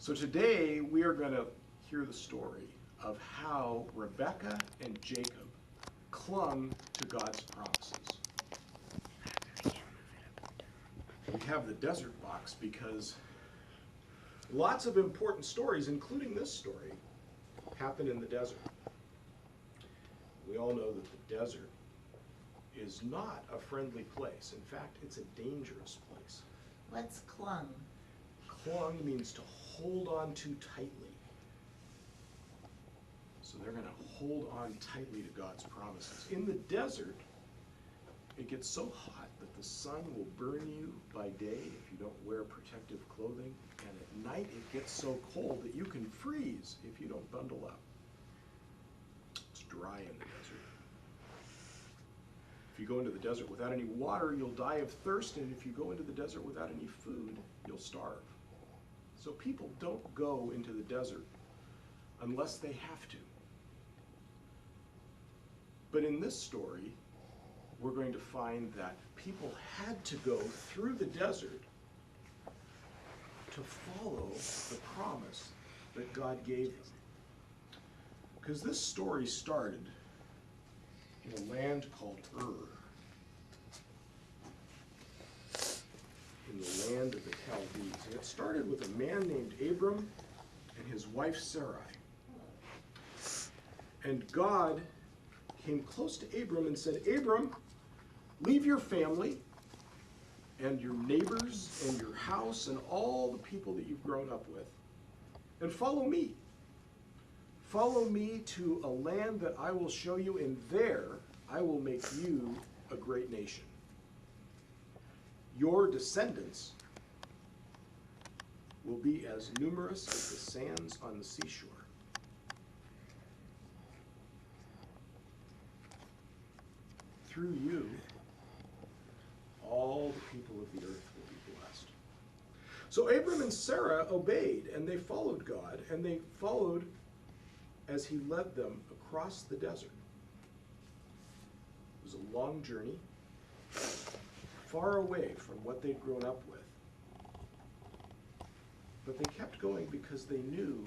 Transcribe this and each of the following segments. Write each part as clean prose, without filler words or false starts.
So today we are going to hear the story of how Rebekah and Jacob clung to God's promises. We have the desert box because lots of important stories, including this story, happen in the desert. We all know that the desert is not a friendly place. In fact, it's a dangerous place. What's clung? Clung means to hold on too tightly. So they're going to hold on tightly to God's promises. In the desert, it gets so hot that the sun will burn you by day if you don't wear protective clothing, and at night it gets so cold that you can freeze if you don't bundle up. It's dry in the desert. If you go into the desert without any water, you'll die of thirst, and if you go into the desert without any food, you'll starve. So people don't go into the desert unless they have to. But in this story, we're going to find that people had to go through the desert to follow the promise that God gave them. Because this story started in a land called Ur, in the land of the Chaldees. And it started with a man named Abram and his wife Sarai. And God came close to Abram and said, Abram, leave your family and your neighbors and your house and all the people that you've grown up with, and follow me. Follow me to a land that I will show you, and there I will make you a great nation. Your descendants will be as numerous as the sands on the seashore. Through you, all the people of the earth will be blessed. So Abram and Sarah obeyed, and they followed God, and they followed as he led them across the desert. It was a long journey, far away from what they'd grown up with. But they kept going because they knew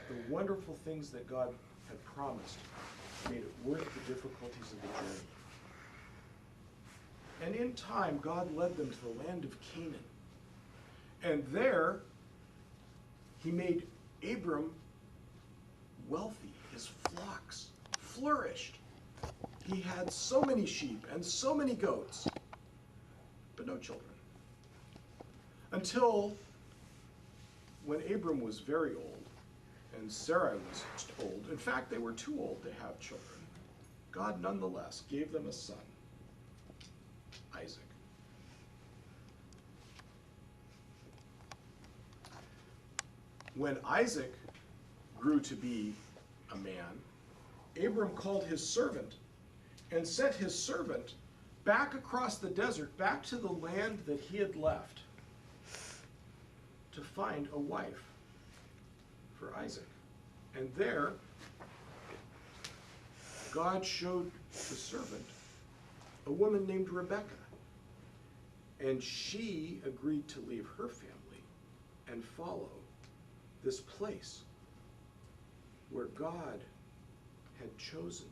the wonderful things that God had promised made it worth the difficulties of the journey. And in time, God led them to the land of Canaan. And there, he made Abram wealthy. His flocks flourished. He had so many sheep and so many goats, but no children. Until when Abram was very old and Sarai was old. In fact, they were too old to have children. God nonetheless gave them a son, Isaac. When Isaac grew to be a man, Abram called his servant and sent his servant back across the desert, back to the land that he had left, to find a wife for Isaac. And there, God showed the servant a woman named Rebekah. And she agreed to leave her family and follow this place where God had chosen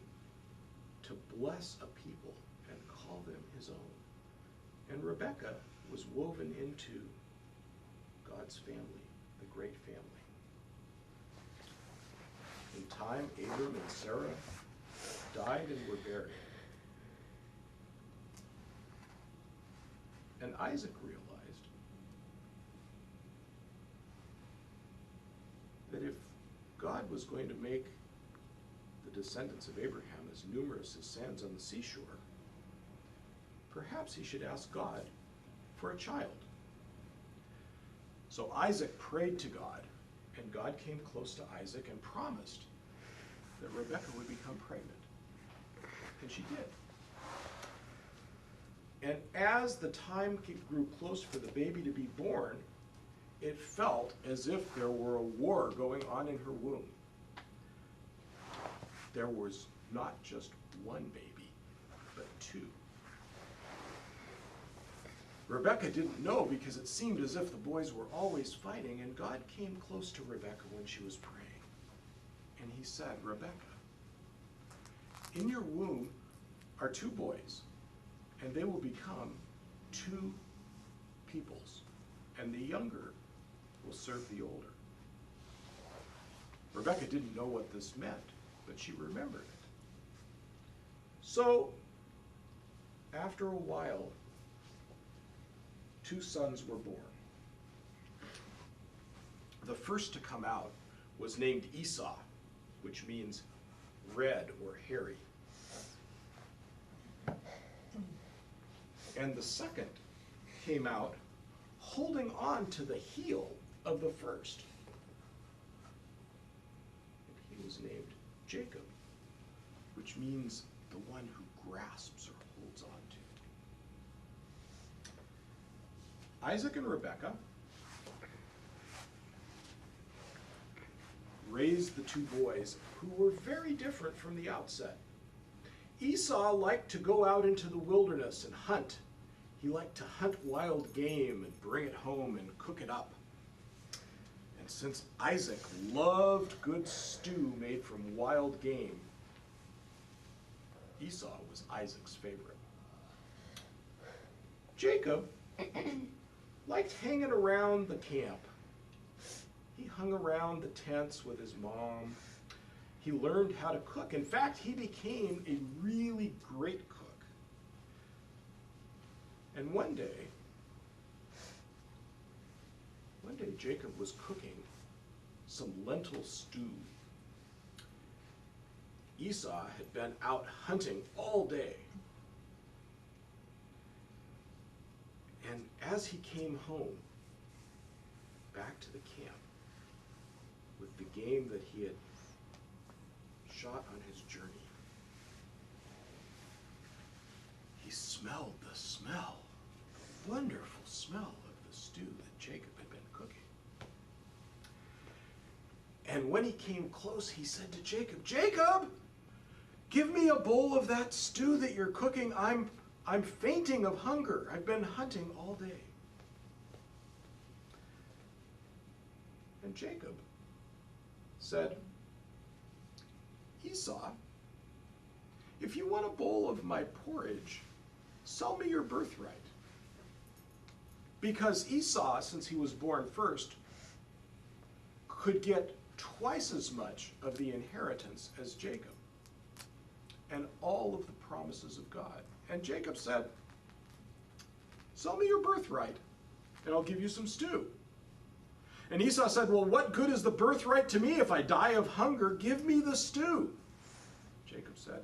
to bless a people and call them his own. And Rebekah was woven into God's family, the great family. In time, Abram and Sarah died and were buried. And Isaac realized that if God was going to make the descendants of Abraham as numerous as sands on the seashore, perhaps he should ask God for a child. So Isaac prayed to God, and God came close to Isaac and promised that Rebekah would become pregnant. And she did. And as the time grew close for the baby to be born, it felt as if there were a war going on in her womb. There was not just one baby, but two. Rebekah didn't know because it seemed as if the boys were always fighting, and God came close to Rebekah when she was praying. And he said, Rebekah, in your womb are two boys, and they will become two peoples, and the younger will serve the older. Rebekah didn't know what this meant, but she remembered it. So, after a while, two sons were born. The first to come out was named Esau, which means red or hairy. And the second came out holding on to the heel of the first. And he was named Jacob, which means the one who grasps or holds on to. Isaac and Rebekah raised the two boys who were very different from the outset. Esau liked to go out into the wilderness and hunt. He liked to hunt wild game and bring it home and cook it up. And since Isaac loved good stew made from wild game, Esau was Isaac's favorite. Jacob liked hanging around the camp. He hung around the tents with his mom. He learned how to cook. In fact, he became a really great cook. And one day Jacob was cooking some lentil stew. Esau had been out hunting all day. And as he came home, back to the camp, with the game that he had shot on his journey, he smelled the smell, the wonderful smell of the stew that Jacob had been cooking. And when he came close, he said to Jacob, Jacob, give me a bowl of that stew that you're cooking. I'm fainting of hunger. I've been hunting all day. And Jacob said, Esau, if you want a bowl of my porridge, sell me your birthright. Because Esau, since he was born first, could get twice as much of the inheritance as Jacob and all of the promises of God. And Jacob said, sell me your birthright, and I'll give you some stew. And Esau said, well, what good is the birthright to me if I die of hunger? Give me the stew. Jacob said,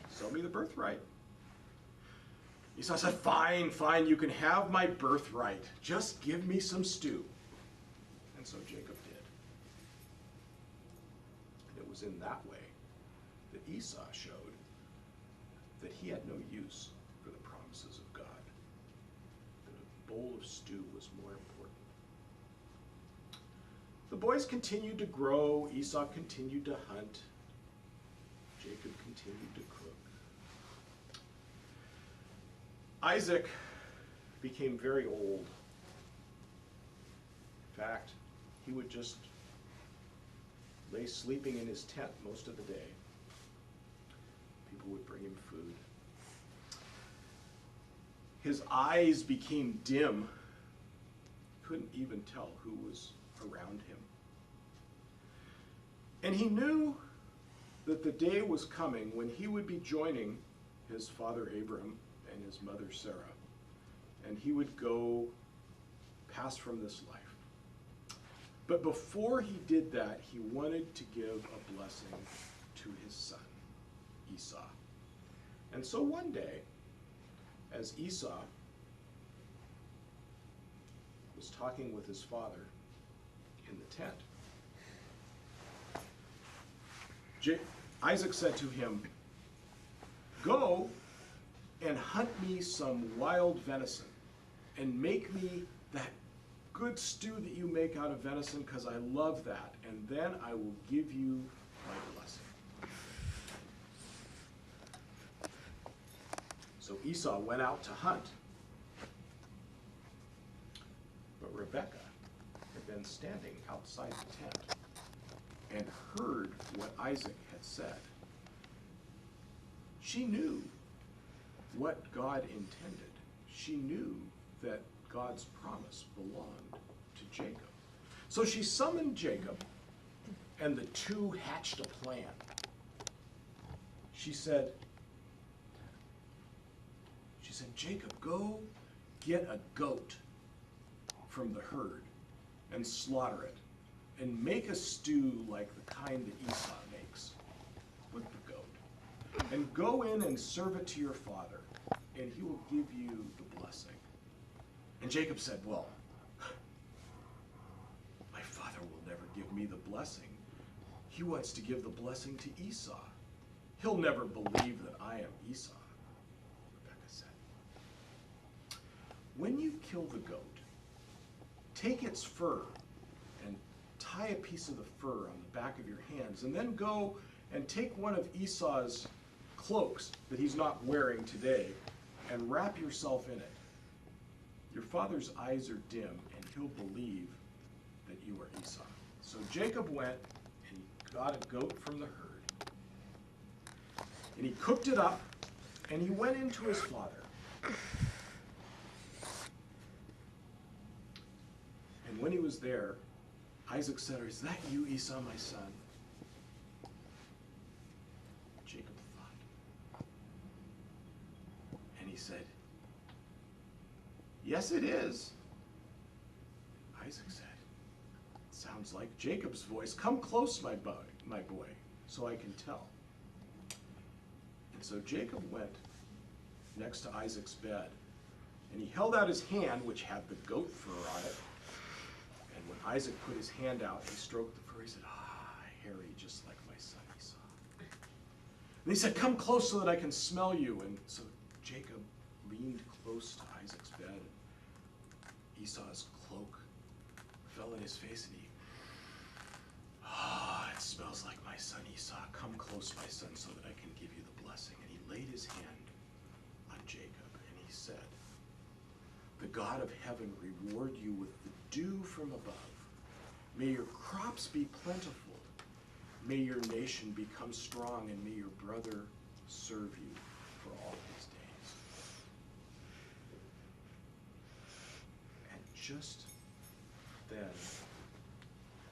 sell me the birthright. Esau said, fine, fine, you can have my birthright. Just give me some stew. And so Jacob did. And it was in that way that Esau showed that he had no use for the promises of God. That a bowl of stew was more important. The boys continued to grow. Esau continued to hunt. Jacob continued to cook. Isaac became very old. In fact, he would just lay sleeping in his tent most of the day. People would bring him food. His eyes became dim. Couldn't even tell who was around him. And he knew that the day was coming when he would be joining his father Abram and his mother Sarah, and he would go pass from this life. But before he did that, he wanted to give a blessing to his son, Esau. And so one day, as Esau was talking with his father in the tent, Isaac said to him, go and hunt me some wild venison and make me that good stew that you make out of venison, because I love that, and then I will give you my blessing. So Esau went out to hunt, But Rebekah had been standing outside the tent and heard what Isaac had said. She knew what God intended. She knew that God's promise belonged to Jacob. So she summoned Jacob, and the two hatched a plan. She said, Jacob, go get a goat from the herd and slaughter it, and make a stew like the kind that Esau makes with the goat. And go in and serve it to your father, and he will give you the blessing. And Jacob said, well, my father will never give me the blessing. He wants to give the blessing to Esau. He'll never believe that I am Esau. Rebekah said, when you kill the goat, take its fur and tie a piece of the fur on the back of your hands, and then go and take one of Esau's cloaks that he's not wearing today and wrap yourself in it. Your father's eyes are dim, and he'll believe that you are Esau. So Jacob went and he got a goat from the herd, and he cooked it up, and he went into his father. And when he was there, Isaac said, is that you, Esau, my son? Jacob thought. And he said, yes, it is. Isaac said, it sounds like Jacob's voice. Come close, my boy, so I can tell. And so Jacob went next to Isaac's bed, and he held out his hand, which had the goat fur on it. And when Isaac put his hand out, he stroked the fur. He said, hairy, just like my son Esau. And he said, come close so that I can smell you. And so Jacob leaned close to Isaac's bed. Esau's cloak fell in his face, and he, it smells like my son Esau. Come close, my son, so that I can give you the blessing. And he laid his hand on Jacob, and he said, the God of heaven reward you with the dew from above. May your crops be plentiful. May your nation become strong, and may your brother serve you for all his days. And just then,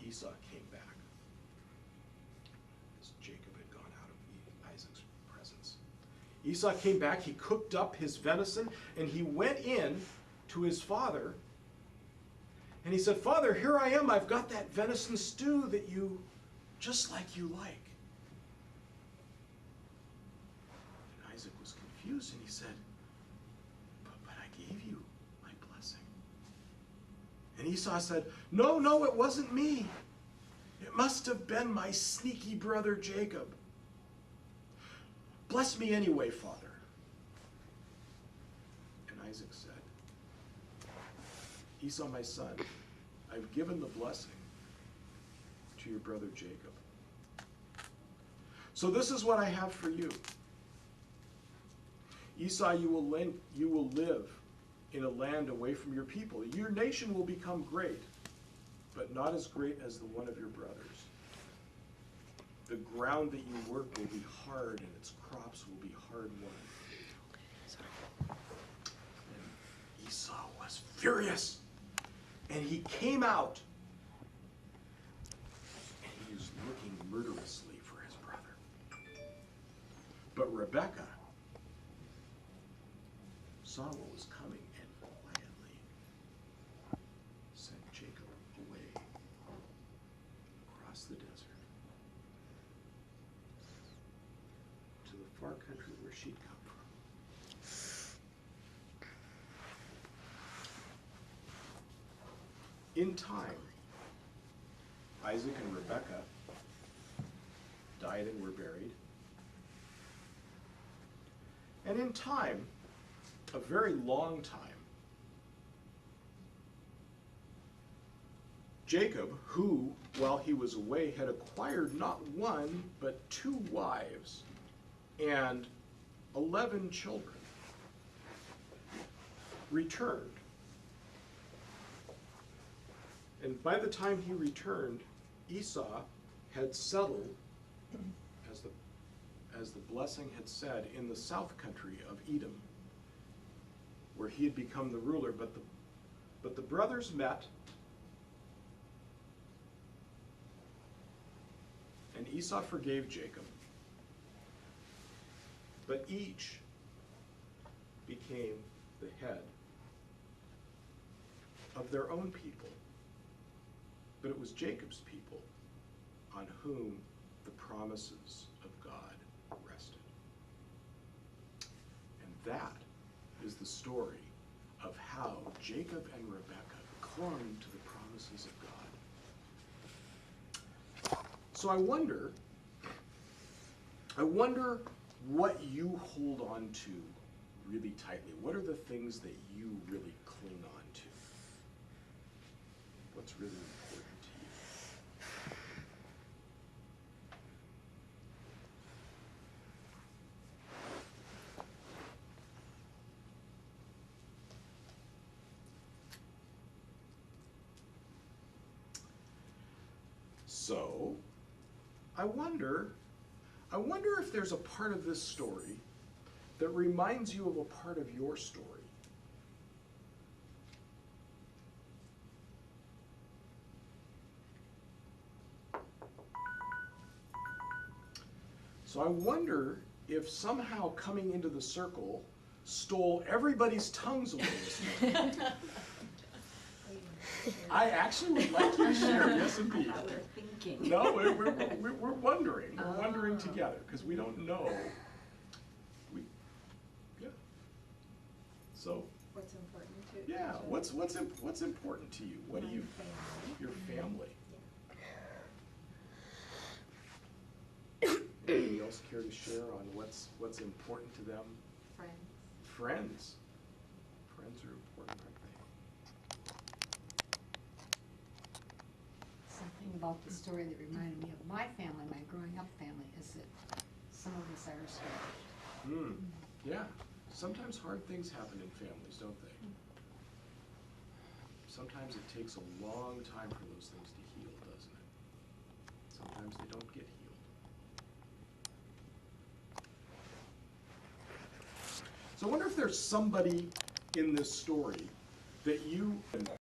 Esau came back, as Jacob had gone out of Isaac's presence. Esau came back, he cooked up his venison, and he went in to his father, and he said, Father, here I am. I've got that venison stew that you, just like you like. And Isaac was confused, and he said, but I gave you my blessing. And Esau said, no, it wasn't me. It must have been my sneaky brother Jacob. Bless me anyway, Father. And Isaac said, Esau, my son, I've given the blessing to your brother Jacob. So this is what I have for you. Esau, you will live in a land away from your people. Your nation will become great, but not as great as the one of your brothers. The ground that you work will be hard, and its crops will be hard won. And Esau was furious. And he came out, and he was looking murderously for his brother. But Rebekah saw what was coming and quietly sent Jacob away across the desert to the far country where she'd come from. In time, Isaac and Rebekah died and were buried. And in time, a very long time, Jacob, who, while he was away, had acquired not one, but 2 wives and 11 children, returned. And by the time he returned, Esau had settled, as the blessing had said, in the south country of Edom, where he had become the ruler. But the brothers met, and Esau forgave Jacob, but each became the head of their own people. But it was Jacob's people on whom the promises of God rested. And that is the story of how Jacob and Rebekah clung to the promises of God. So I wonder what you hold on to really tightly. What are the things that you really cling on to? What's really important to you? So, I wonder if there's a part of this story that reminds you of a part of your story. So I wonder if somehow coming into the circle stole everybody's tongues away this morning. I actually would like you to share. Yes, indeed. We're thinking. No, we're wondering. We're wondering together because we don't know. Yeah. So. What's important to you? Yeah. What's important to you? What do you? Your family. Anybody else care to share on what's important to them? Friends. Friends are important, aren't they? Something about the story that reminded me of my family, my growing up family, is that some of us are estranged. Yeah. Sometimes hard things happen in families, don't they? Sometimes it takes a long time for those things to heal, doesn't it? Sometimes they don't get healed. So I wonder if there's somebody in this story that you